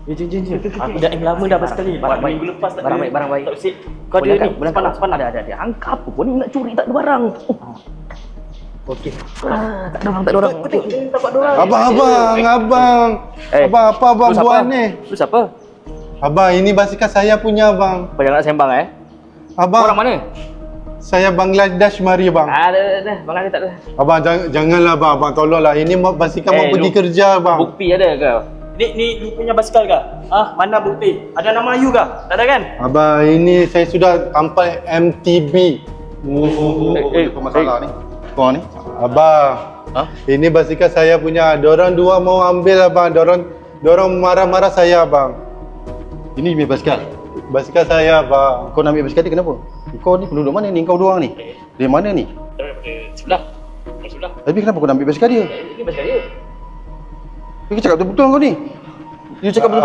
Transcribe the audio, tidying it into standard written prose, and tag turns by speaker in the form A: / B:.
A: Jom. Aku dah lama dah basikal ni. Minggu lepas tak
B: Barang baik, barang baik.
A: Tak bersih. Kau ada ni, sepanah.
B: Ada. Angka apa pun ni nak curi tak ada barang.
A: Okey.
B: Tak ada orang.
A: Dapat dorang.
C: Abang.
B: Eh,
C: Apa abang
B: Lu
C: buat
B: siapa?
C: ni?
B: Lu siapa?
C: Abang, ini basikal saya punya abang.
B: Kau jangan nak sembang
C: Abang,
B: Orang mana?
C: saya Bangladesh mari bang.
B: Dah. Bang Ali tak ada.
C: Abang janganlah abang tolonglah. Ini basikal mau pergi
B: lu-
C: kerja bang.
B: Bukti ada kau?
A: Ni lu punya basikal ke? Mana bukti? Ada nama you ke? Tak ada kan?
C: Abang, ini saya sudah sampai MTB.
B: Apa masalah
C: ni? Kau ni? Abang. Ini basikal saya punya. Dorang dua mau ambil abang. Dorang marah-marah saya abang.
D: Ini punya basikal.
C: Basikal saya abang.
D: Kau nak ambil basikal dia kenapa? Kau ni penduduk mana ni? Kau doang ni. Dari mana ni?
B: Sebelah.
D: Tapi kenapa kau nak ambil basikal dia?
B: Ini basikal dia.
D: Kau cakap betul-betul kau ni. You cakap betul.